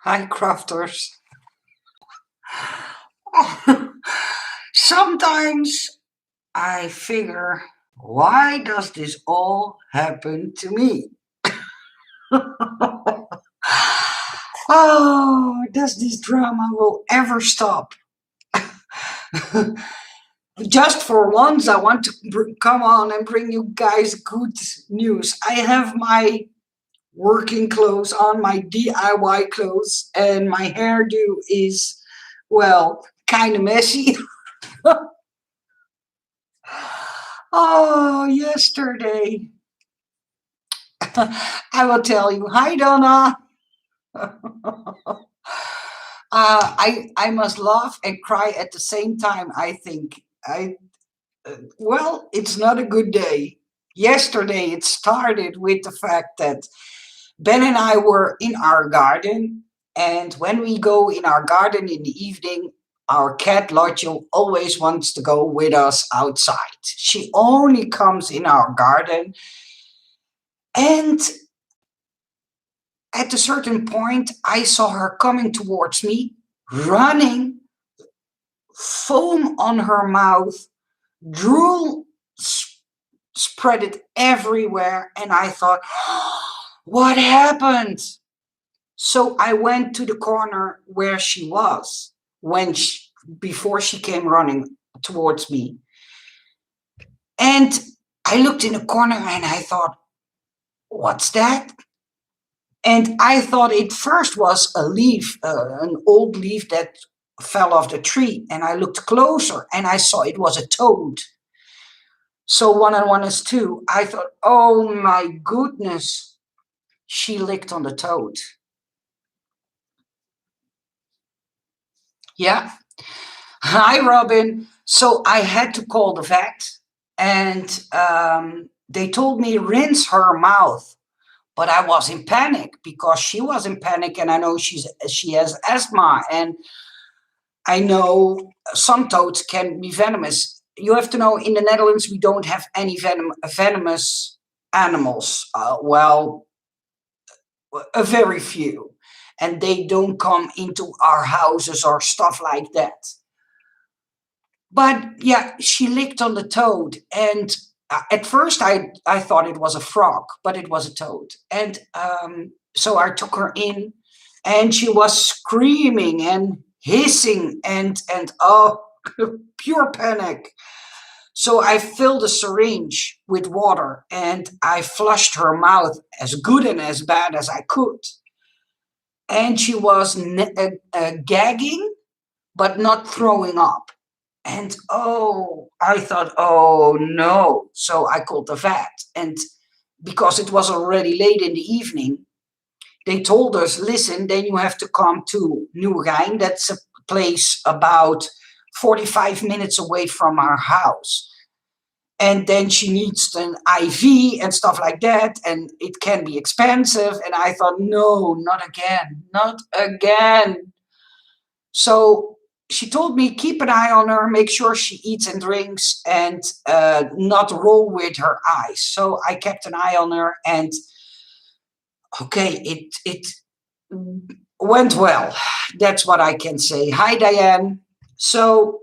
Hi, crafters. Sometimes I figure, why does this all happen to me? Oh, does this drama will ever stop? Just for once, I want to come on and bring you guys good news. I have my working clothes on, my DIY clothes, and my hairdo is, well, kind of messy. Oh, yesterday. I will tell you. Hi, Donna. I must laugh and cry at the same time. I think well, it's not a good day. Yesterday, it started with the fact that Ben and I were in our garden, and when we go in our garden in the evening, our cat Lotjo always wants to go with us outside. She only comes in our garden, and at a certain point, I saw her coming towards me, running, foam on her mouth, drool spread it everywhere, and I thought, what happened? So I went to the corner where she was when before she came running towards me, and I looked in the corner and I thought, what's that? And I thought it first was a leaf, an old leaf that fell off the tree. And I looked closer and I saw it was a toad. So one and one is two. I thought, oh my goodness, she licked on the toad. Yeah. Hi, Robin. So I had to call the vet, and they told me rinse her mouth. But I was in panic because she was in panic, and I know she has asthma, and I know some toads can be venomous. You have to know in the Netherlands we don't have any venomous animals. Well, a very few, and they don't come into our houses or stuff like that. But yeah, she licked on the toad, and at first I thought it was a frog, but it was a toad, and so I took her in, and she was screaming and hissing and oh, pure panic. So I filled a syringe with water and I flushed her mouth as good and as bad as I could. And she was gagging, but not throwing up. And oh, I thought, oh no. So I called the vet. And because it was already late in the evening, they told us, listen, then you have to come to Nieuwegein. That's a place about 45 minutes away from our house. And then she needs an IV and stuff like that. And it can be expensive. And I thought, no, not again, not again. So she told me keep an eye on her, make sure she eats and drinks, and not roll with her eyes. So I kept an eye on her, and okay, it went well. That's what I can say. Hi, Diane. So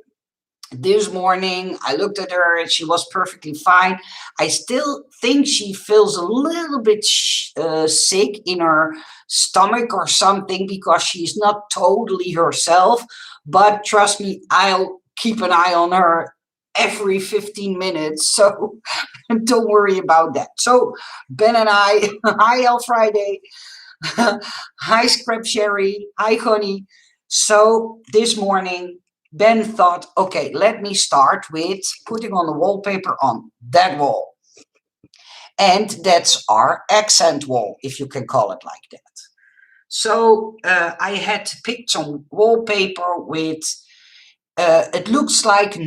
this morning I looked at her and she was perfectly fine. I still think she feels a little bit sick in her stomach or something because she's not totally herself. But trust me, I'll keep an eye on her every 15 minutes. So don't worry about that. So Ben and I, hi, El Friday. Hi, Scrap Sherry. Hi, Honey. So this morning, Ben thought, okay, let me start with putting on the wallpaper on that wall. And that's our accent wall, if you can call it like that. So I had picked some wallpaper with, it looks like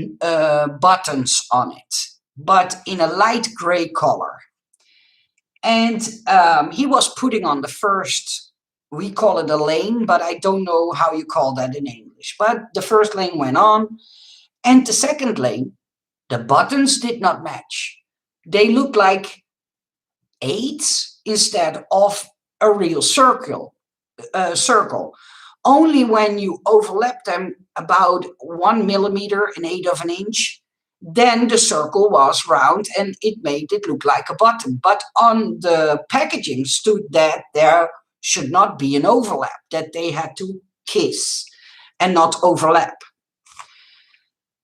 buttons on it, but in a light gray color. And he was putting on the first, we call it a lane, but I don't know how you call that in English. But the first lane went on, and the second lane, the buttons did not match. They looked like eights instead of a real circle. circle. Only when you overlap them about 1 millimeter, an eighth of an inch, then the circle was round and it made it look like a button. But on the packaging stood that there should not be an overlap, that they had to kiss and not overlap.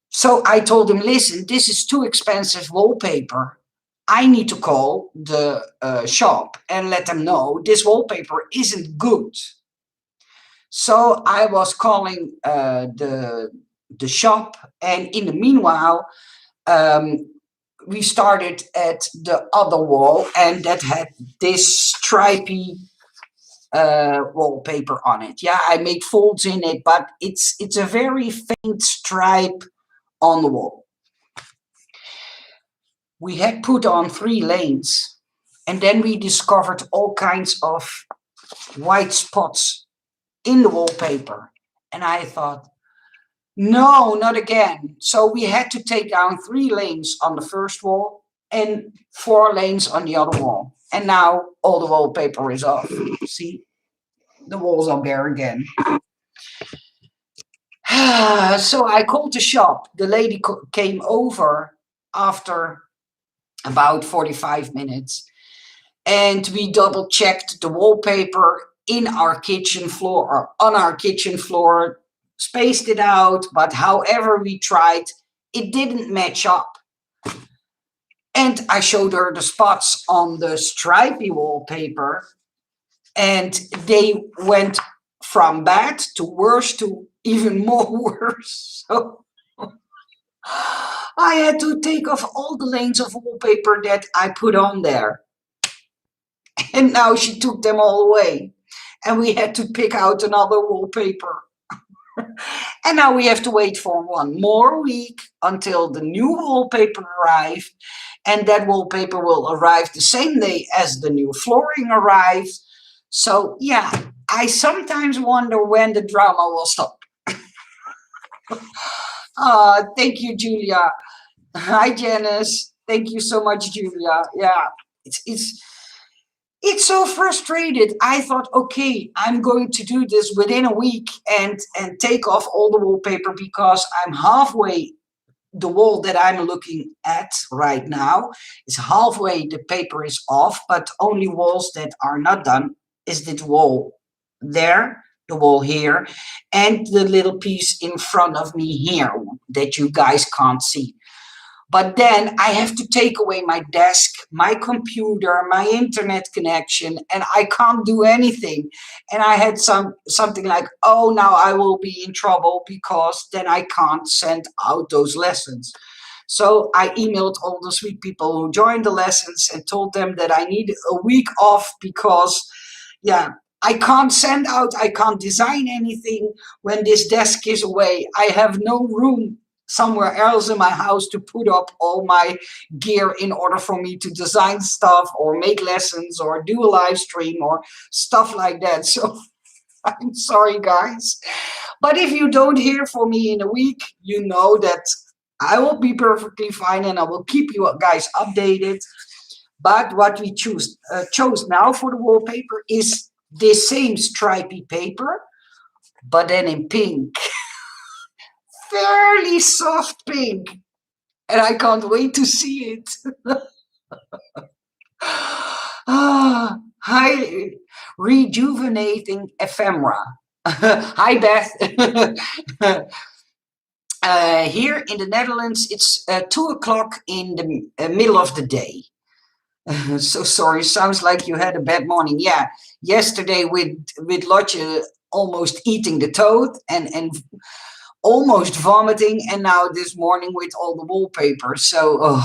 So I told him, listen, this is too expensive wallpaper. I need to call the shop and let them know this wallpaper isn't good. So I was calling the shop, and in the meanwhile, we started at the other wall, and that had this stripy wallpaper on it. Yeah, I made folds in it, but it's a very faint stripe on the wall. We had put on 3 lanes, and then we discovered all kinds of white spots in the wallpaper. And I thought, no, not again. So we had to take down 3 lanes on the first wall and 4 lanes on the other wall. And now all the wallpaper is off. See, the walls are bare again. So I called the shop. The lady came over after about 45 minutes, and we double checked the wallpaper in our kitchen floor, or on our kitchen floor, spaced it out, but however we tried, it didn't match up. And I showed her the spots on the stripy wallpaper, and they went from bad to worse to even more worse. So I had to take off all the lanes of wallpaper that I put on there. And now she took them all away. And we had to pick out another wallpaper. And now we have to wait for 1 more week until the new wallpaper arrived. And that wallpaper will arrive the same day as the new flooring arrives. So yeah, I sometimes wonder when the drama will stop. Thank you, Julia. Hi, Janice. Thank you so much, Julia. Yeah, it's so frustrated. I thought, okay, I'm going to do this within a week and take off all the wallpaper, because I'm halfway. The wall that I'm looking at right now is halfway. The paper is off, but only walls that are not done is this wall there, the wall here, and the little piece in front of me here that you guys can't see. But then I have to take away my desk, my computer, my internet connection, and I can't do anything. And I had something like, oh, now I will be in trouble because then I can't send out those lessons. So I emailed all the sweet people who joined the lessons and told them that I need a week off because, yeah, I can't send out, I can't design anything when this desk is away. I have no room somewhere else in my house to put up all my gear in order for me to design stuff or make lessons or do a live stream or stuff like that. So I'm sorry, guys. But if you don't hear from me in a week, you know that I will be perfectly fine and I will keep you guys updated. But what we chose now for the wallpaper is this same stripy paper, but then in pink. Fairly soft pink, and I can't wait to see it. Hi, rejuvenating ephemera. Hi, Beth. Here in the Netherlands, it's 2:00 in the middle of the day. So sorry, sounds like you had a bad morning. Yeah, yesterday with Lotje almost eating the toad and almost vomiting, and now this morning with all the wallpaper. So,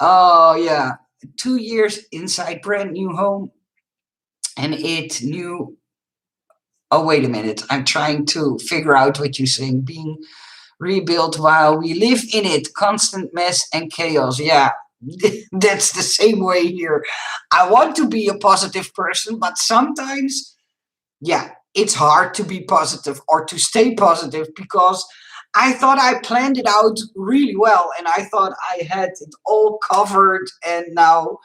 oh yeah, 2 years inside brand new home, and it new. Oh, wait a minute. I'm trying to figure out what you're saying. Being rebuilt while we live in it, constant mess and chaos. Yeah, that's the same way here. I want to be a positive person, but sometimes, yeah, it's hard to be positive or to stay positive because I thought I planned it out really well and I thought I had it all covered, and now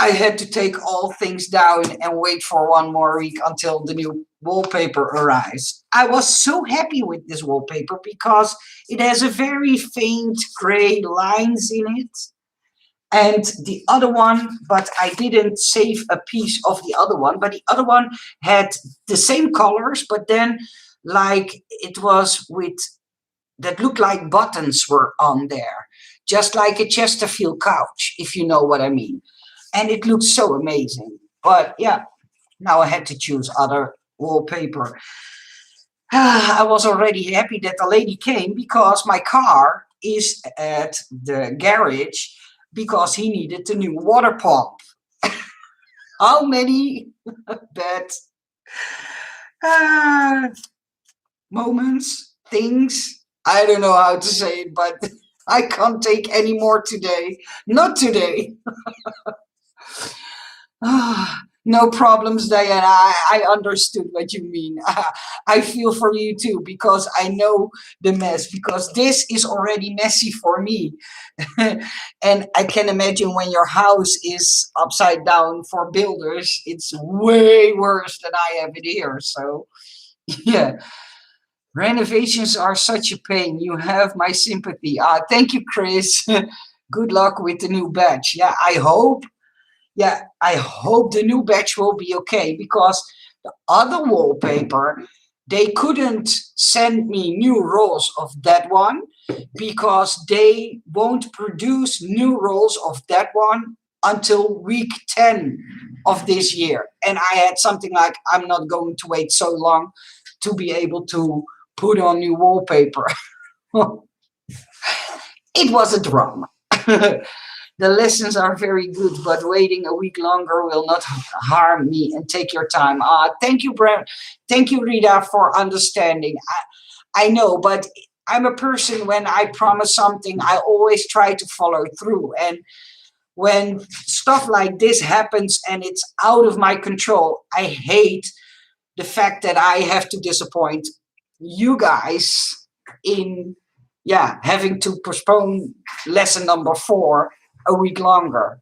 I had to take all things down and wait for one more week until the new wallpaper arrives. I was so happy with this wallpaper because it has a very faint gray lines in it. And the other one, but I didn't save a piece of the other one, but the other one had the same colors, but then like it was with that looked like buttons were on there, just like a Chesterfield couch, if you know what I mean. And it looked so amazing. But yeah, now I had to choose other wallpaper. I was already happy that the lady came because my car is at the garage because he needed a new water pump. How many bad uh, moments, things? I don't know how to say it, but I can't take any more today. Not today. No problems, Diana. I understood what you mean. I feel for you too because I know the mess because this is already messy for me. And I can imagine when your house is upside down for builders, it's way worse than I have it here. So, yeah, renovations are such a pain. You have my sympathy. Thank you, Chris. Good luck with the new batch. Yeah, I hope the new batch will be okay because the other wallpaper, they couldn't send me new rolls of that one because they won't produce new rolls of that one until week 10 of this year. And I had something like, I'm not going to wait so long to be able to put on new wallpaper. It was a drama. The lessons are very good, but waiting a week longer will not harm me. And take your time. Thank you, Brent. Thank you, Rita, for understanding. I know, but I'm a person when I promise something, I always try to follow through. And when stuff like this happens and it's out of my control, I hate the fact that I have to disappoint you guys in having to postpone lesson number 4 a week longer.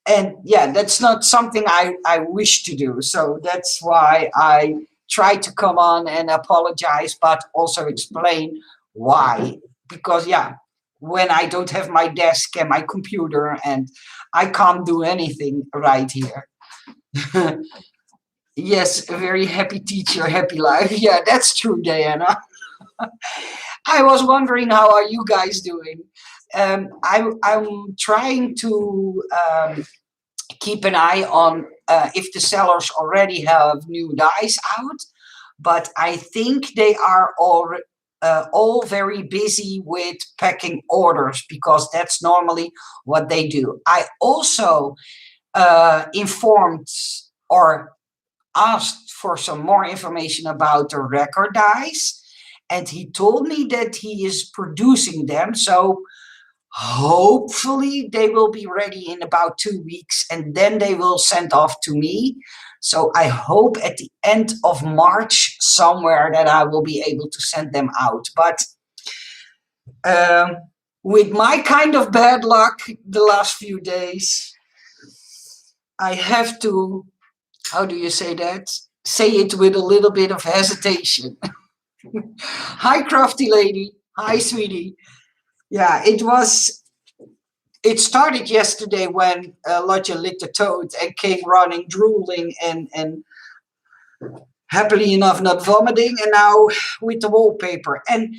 And yeah, that's not something I wish to do. So that's why I try to come on and apologize, but also explain why. Because yeah, when I don't have my desk and my computer and I can't do anything right here. Yes, a very happy teacher, happy life. Yeah, that's true, Diana. I was wondering how are you guys doing? I'm trying to keep an eye on if the sellers already have new dies out, but I think they are all very busy with packing orders because that's normally what they do. I also informed or asked for some more information about the record dies, and he told me that he is producing them. So hopefully they will be ready in about 2 weeks and then they will send off to me. So I hope at the end of March somewhere that I will be able to send them out. But um, with my kind of bad luck the last few days, I have to, how do you say that? Say it with a little bit of hesitation. Hi, crafty lady. Hi, sweetie. Yeah, it started yesterday when Lodja licked a toad and came running, drooling, and happily enough not vomiting, and now with the wallpaper. And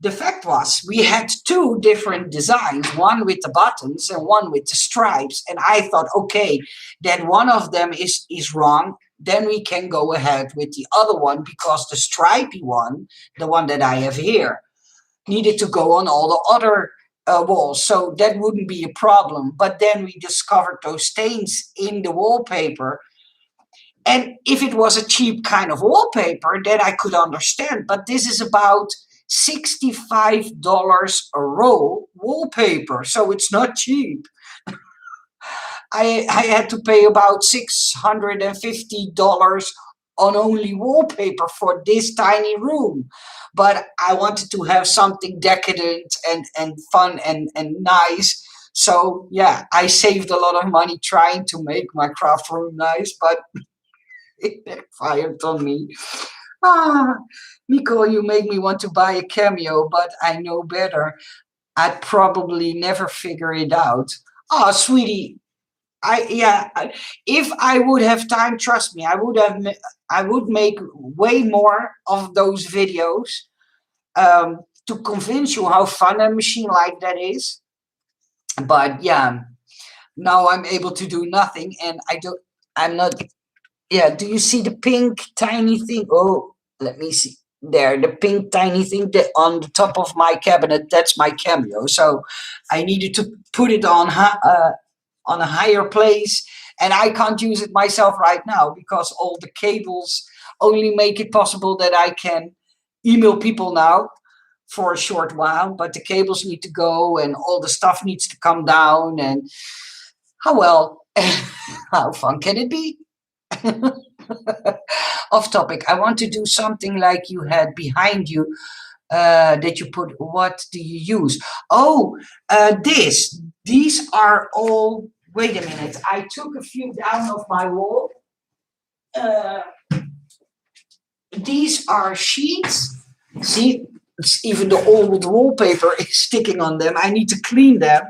the fact was, we had 2 different designs, one with the buttons and one with the stripes. And I thought, okay, then one of them is wrong. Then we can go ahead with the other one because the stripy one, the one that I have here, needed to go on all the other walls. So that wouldn't be a problem. But then we discovered those stains in the wallpaper. And if it was a cheap kind of wallpaper, then I could understand. But this is about $65 a roll wallpaper. So it's not cheap. I had to pay about $650 on only wallpaper for this tiny room. But I wanted to have something decadent and fun and nice. So yeah, I saved a lot of money trying to make my craft room nice, but it backfired on me. Ah, Nico, you make me want to buy a Cameo, but I know better. I'd probably never figure it out. Oh, sweetie, if I would have time, trust me, I would make way more of those videos to convince you how fun a machine like that is. But yeah, now I'm able to do nothing, and I'm not. Yeah, do you see the pink tiny thing? Oh, let me see. There, the pink tiny thing that on the top of my cabinet. That's my Cameo. So I needed to put it on a higher place, and I can't use it myself right now because all the cables only make it possible that I can email people now for a short while, but the cables need to go and all the stuff needs to come down, and how well how fun can it be? Off topic, I want to do something like you had behind you, that you put. What do you use? Oh, these are all. Wait a minute, I took a few down off my wall. uh, these are sheets. See, even the old wallpaper is sticking on them. I need to clean them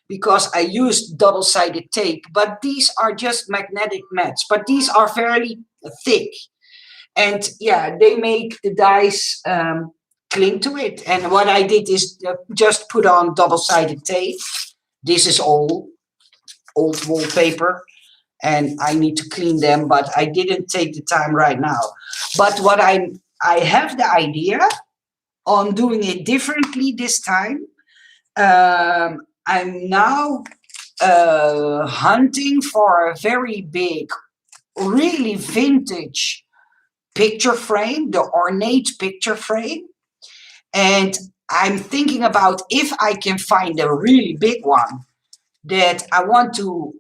because I used double-sided tape, but these are just magnetic mats, but these are fairly thick, and yeah, they make the dice cling to it. And what I did is just put on double-sided tape. This is all old wallpaper, and I need to clean them, but I didn't take the time right now. But what I have the idea on doing it differently this time. I'm now hunting for a very big, really vintage picture frame, the ornate picture frame. And I'm thinking about if I can find a really big one that I want to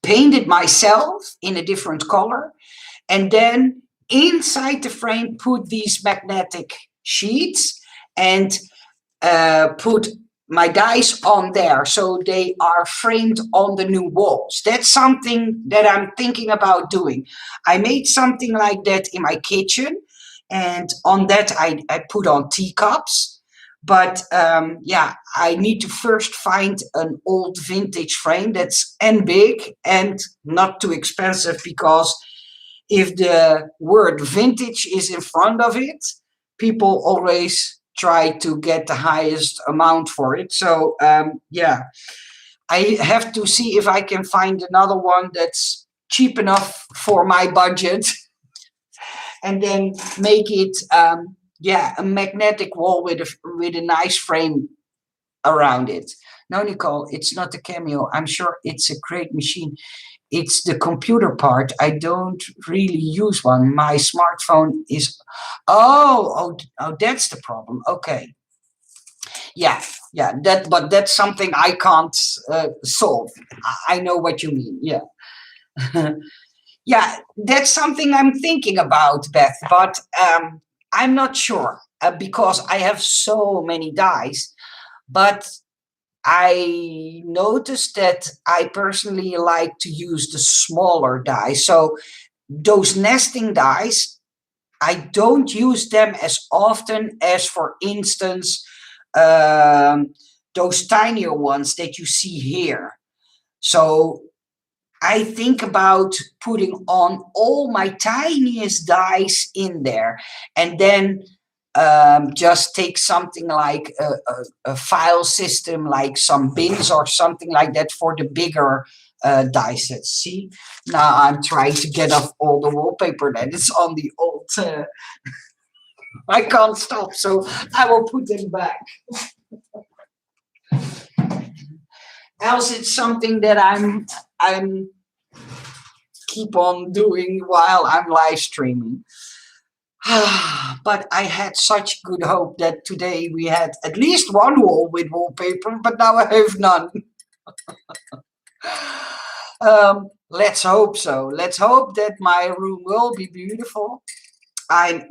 paint it myself in a different color, and then inside the frame put these magnetic sheets and put my dice on there so they are framed on the new walls. That's something that I'm thinking about doing. I made something like that in my kitchen, and on that I put on teacups. But yeah, I need to first find an old vintage frame that's and big and not too expensive, because if the word vintage is in front of it, people always try to get the highest amount for it. So yeah, I have to see if I can find another one that's cheap enough for my budget, and then make it yeah, a magnetic wall with a nice frame around it. No, Nicole, it's not a Cameo. I'm sure it's a great machine. It's the computer part. I don't really use one. My smartphone is. Oh, that's the problem. Okay. Yeah, yeah. But that's something I can't solve. I know what you mean. Yeah. Yeah, that's something I'm thinking about, Beth, but I'm not sure because I have so many dice. But I noticed that I personally like to use the smaller dice. So those nesting dice, I don't use them as often as, for instance, um, those tinier ones that you see here. So I think about putting on all my tiniest dice in there, and then just take something like a file system, like some bins or something like that for the bigger dice sets. See, now I'm trying to get off all the wallpaper that is on the old. I can't stop, so I will put them back. Else, it's something that I'm keep on doing while I'm live streaming. But I had such good hope that today we had at least one wall with wallpaper, but now I have none. Let's hope so. Let's hope that my room will be beautiful. I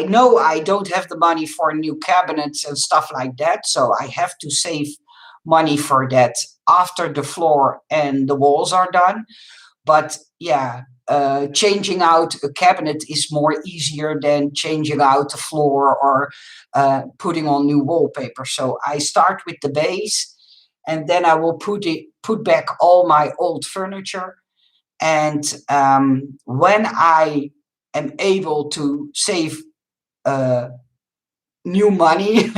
know I don't have the money for new cabinets and stuff like that, so I have to save money for that after the floor and the walls are done. But yeah, changing out a cabinet is more easier than changing out the floor or putting on new wallpaper. So I start with the base, and then I will put back all my old furniture. And when I am able to save uh, new money,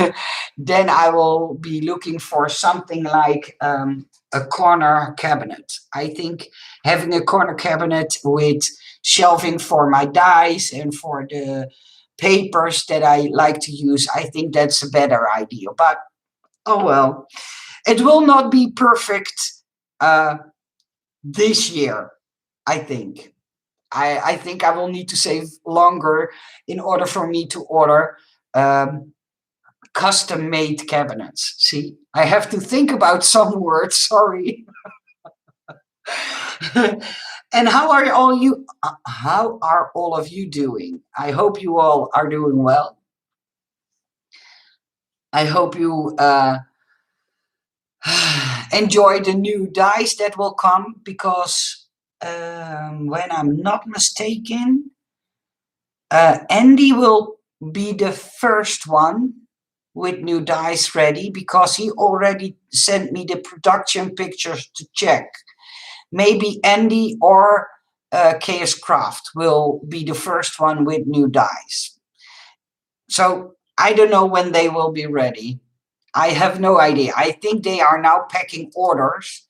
then I will be looking for something like a corner cabinet. I think having a corner cabinet with shelving for my dies and for the papers that I like to use, I think that's a better idea. But oh well, it will not be perfect uh, this year, I think. I think I will need to save longer in order for me to order custom made cabinets. See, I have to think about some words, sorry. And how are all of you doing? I hope you all are doing well. I hope you enjoy the new dice that will come, because when I'm not mistaken, Andy will be the first one with new dice ready, because he already sent me the production pictures to check. Maybe Andy or KS Craft will be the first one with new dice. So I don't know when they will be ready. I have no idea. I think they are now packing orders,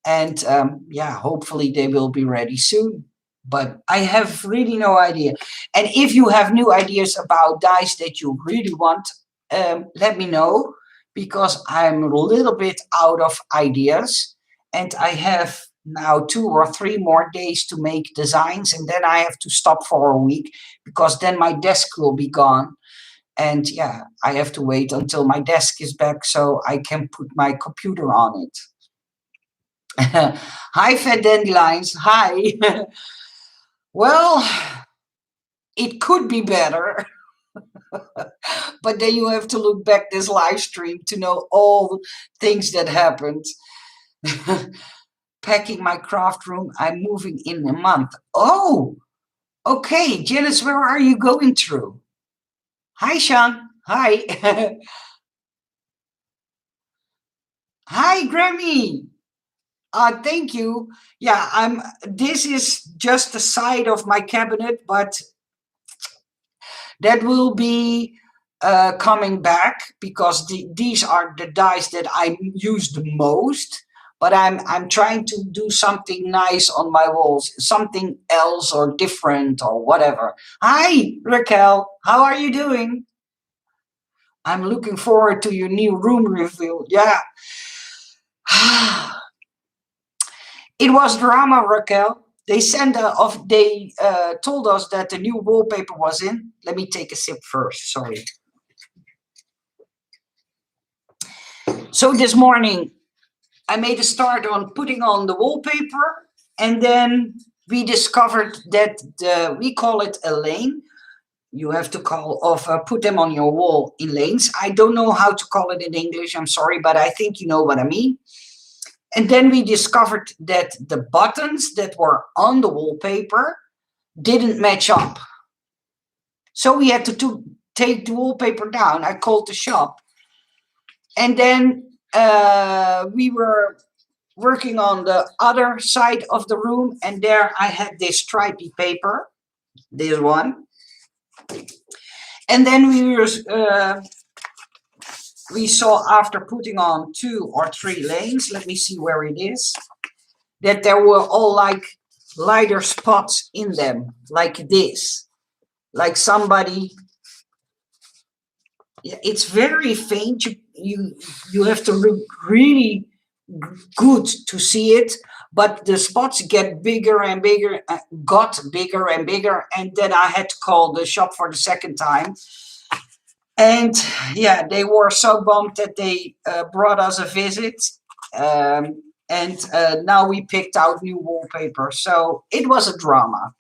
and yeah, hopefully they will be ready soon. But I have really no idea. And if you have new ideas about dice that you really want, let me know, because I'm a little bit out of ideas, and I have now 2 or 3 more days to make designs, and then I have to stop for a week, because then my desk will be gone. And yeah, I have to wait until my desk is back so I can put my computer on it. Hi, Fat Dandelions. Hi. Well, it could be better. But then you have to look back this live stream to know all things that happened. Packing my craft room. I'm moving in a month. Oh, okay. Janice, where are you going through? Hi, Sean. Hi. Hi, Grammy. Thank you. Yeah, this is just the side of my cabinet, but that will be coming back, because these are the dies that I use the most. But I'm trying to do something nice on my walls, something else or different or whatever. Hi, Raquel. How are you doing? I'm looking forward to your new room reveal. Yeah. It was drama, Raquel. They told us that the new wallpaper was in. Let me take a sip first. Sorry. So this morning, I made a start on putting on the wallpaper, and then we discovered that we call it a lane. You have to put them on your wall in lanes. I don't know how to call it in English. I'm sorry, but I think you know what I mean. And then we discovered that the buttons that were on the wallpaper didn't match up. So we had to take the wallpaper down. I called the shop. And then we were working on the other side of the room. And there I had this stripy paper, this one. And then we saw, after putting on 2 or 3 lanes, let me see where it is, that there were all like lighter spots in them, like this, like somebody. It's very faint. You have to look really good to see it, but the spots get bigger and bigger, got bigger and bigger, and then I had to call the shop for the second time. And yeah, they were so bummed that they brought us a visit. And now we picked out new wallpaper. So it was a drama.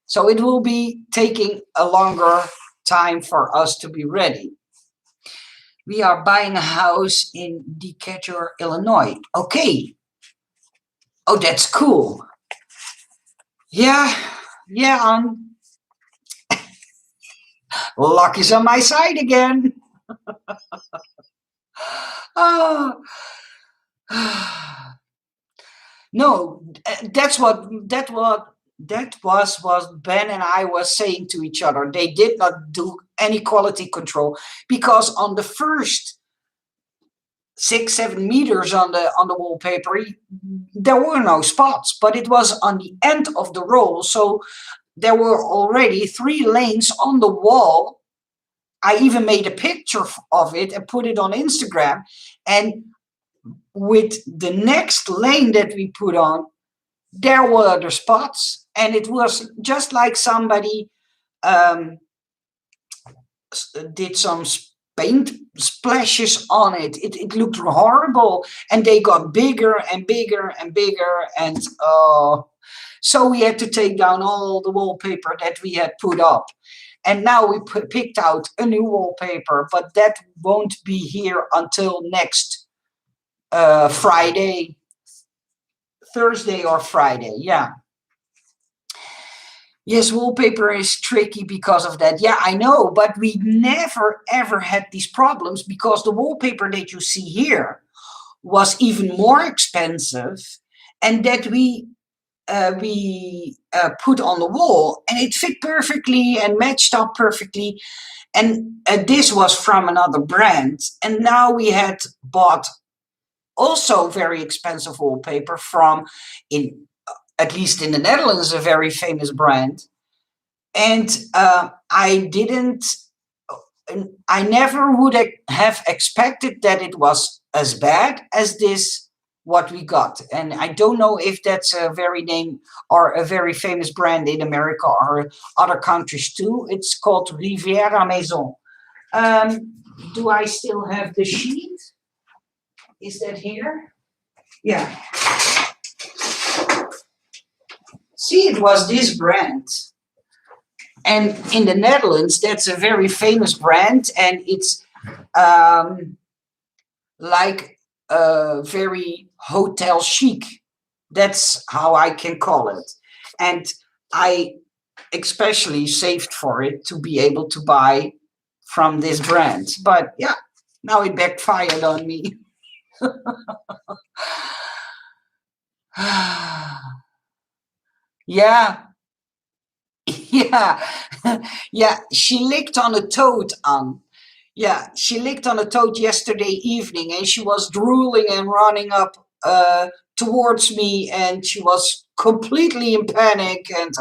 So it will be taking a longer time for us to be ready. We are buying a house in Decatur, Illinois. Okay. Oh, that's cool. Yeah, yeah, luck is on my side again. Oh, no, that was what Ben and I was saying to each other. They did not do any quality control because on the first 6-7 meters on the wallpaper, there were no spots, but it was on the end of the roll, so there were already 3 lanes on the wall. I even made a picture of it and put it on Instagram. And with the next lane that we put on, there were other spots, and it was just like somebody did some paint splashes on it. It looked horrible, and they got bigger and bigger and bigger, and so we had to take down all the wallpaper that we had put up. And now we picked out a new wallpaper, but that won't be here until next Friday, Thursday or Friday. Yeah. Yes, wallpaper is tricky because of that. Yeah, I know, but we never ever had these problems because the wallpaper that you see here was even more expensive, and that we put on the wall, and it fit perfectly and matched up perfectly. And this was from another brand, and now we had bought also very expensive wallpaper from, in at least in the Netherlands, a very famous brand. And I never would have expected that it was as bad as this, what we got. And I don't know if that's a very name or a very famous brand in America or other countries too. It's called Riviera Maison. Do I still have the sheet? Is that here? Yeah. See, it was this brand. And in the Netherlands, that's a very famous brand, and it's like very hotel chic. That's how I can call it. And I especially saved for it to be able to buy from this brand. But yeah, now it backfired on me. Yeah, yeah, yeah. She licked on a toad, Anne. Yeah, she licked on a toad yesterday evening, and she was drooling and running up towards me, and she was completely in panic. And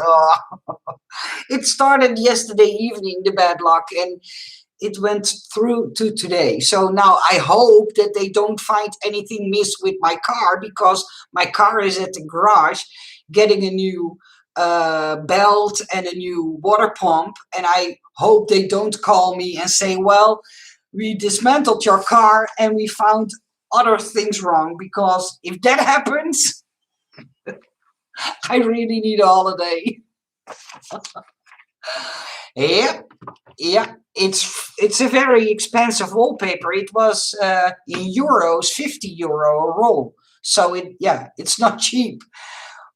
it started yesterday evening, the bad luck, and it went through to today. So now I hope that they don't find anything miss with my car, because my car is at the garage getting a new belt and a new water pump. And I hope they don't call me and say, well, we dismantled your car and we found other things wrong, because if that happens, I really need a holiday. Yep. Yeah, it's a very expensive wallpaper. It was in euros, €50 a roll. So it's not cheap.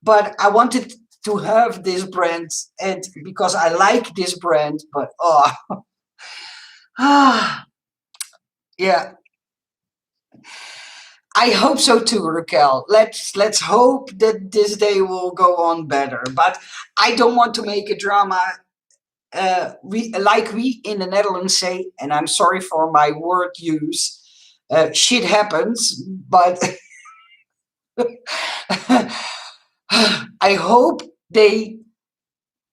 But I wanted to have this brand, and because I like this brand. But yeah, I hope so too, Raquel. Let's hope that this day will go on better. But I don't want to make a drama. We in the Netherlands say, and I'm sorry for my word use, shit happens, but I hope they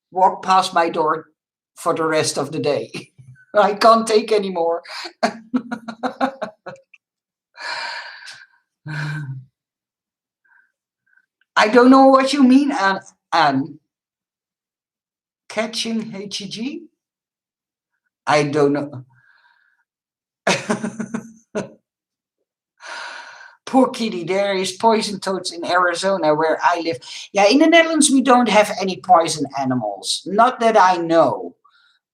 walk past my door for the rest of the day. I can't take anymore. I don't know what you mean, Anne. Catching HEG? I don't know. Poor kitty. There is poison toads in Arizona where I live. Yeah, in the Netherlands we don't have any poison animals. Not that I know.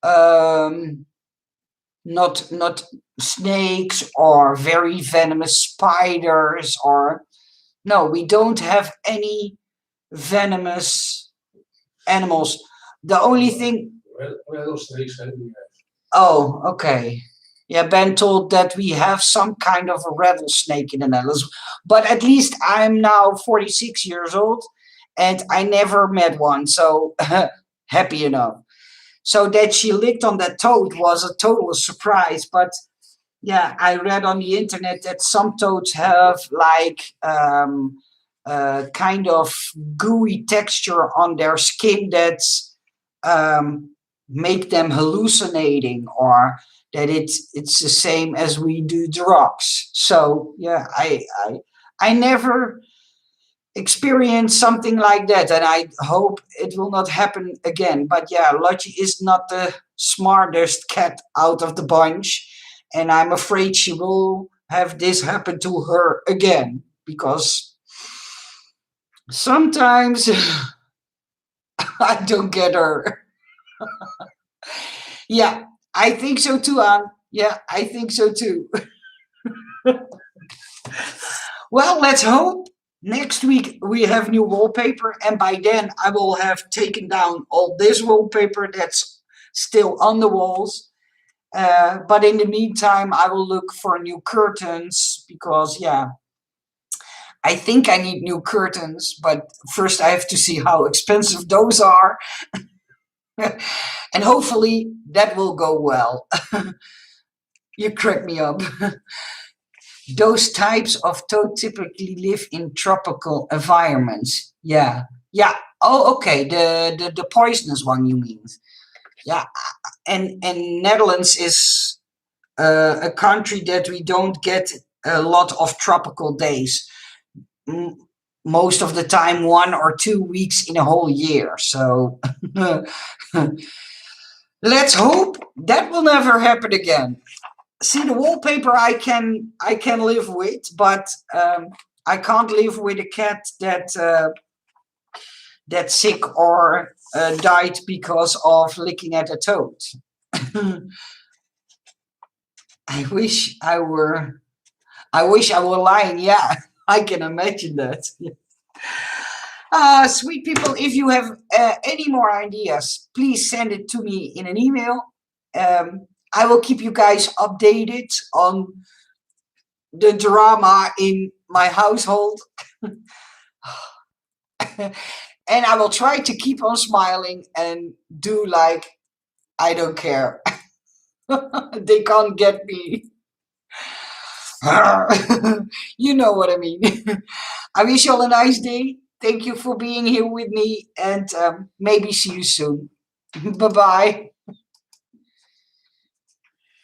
Um, not snakes or very venomous spiders or no, we don't have any venomous animals. The only thing. Rattlesnakes. Oh, okay. Yeah, Ben told that we have some kind of a rattlesnake in the Netherlands, but at least I'm now 46 years old and I never met one, so happy enough. So that she licked on that toad was a total surprise, but yeah, I read on the internet that some toads have like kind of gooey texture on their skin that's make them hallucinating, or that it's the same as we do drugs. So yeah, I never experienced something like that, and I hope it will not happen again. But yeah, Lottie is not the smartest cat out of the bunch, and I'm afraid she will have this happen to her again because sometimes I don't get her. Yeah, I think so too, Anne. Yeah, I think so too. Well, let's hope next week we have new wallpaper, and by then I will have taken down all this wallpaper that's still on the walls. But in the meantime, I will look for new curtains because, yeah, I think I need new curtains, but first I have to see how expensive those are. And hopefully that will go well. You crack me up. Those types of toad typically live in tropical environments. Yeah. Yeah. Oh, okay. The poisonous one, you mean? Yeah. And Netherlands is a country that we don't get a lot of tropical days. Most of the time, 1 or 2 weeks in a whole year. So let's hope that will never happen again. See, the wallpaper I can live with, but I can't live with a cat that's sick or died because of licking at a toad. I wish I were. I wish I were lying. Yeah, I can imagine that. Sweet people, if you have any more ideas, please send it to me in an email. I will keep you guys updated on the drama in my household. And I will try to keep on smiling and do like I don't care. They can't get me. You know what I mean. I wish you all a nice day. Thank you for being here with me, and maybe see you soon. Bye bye.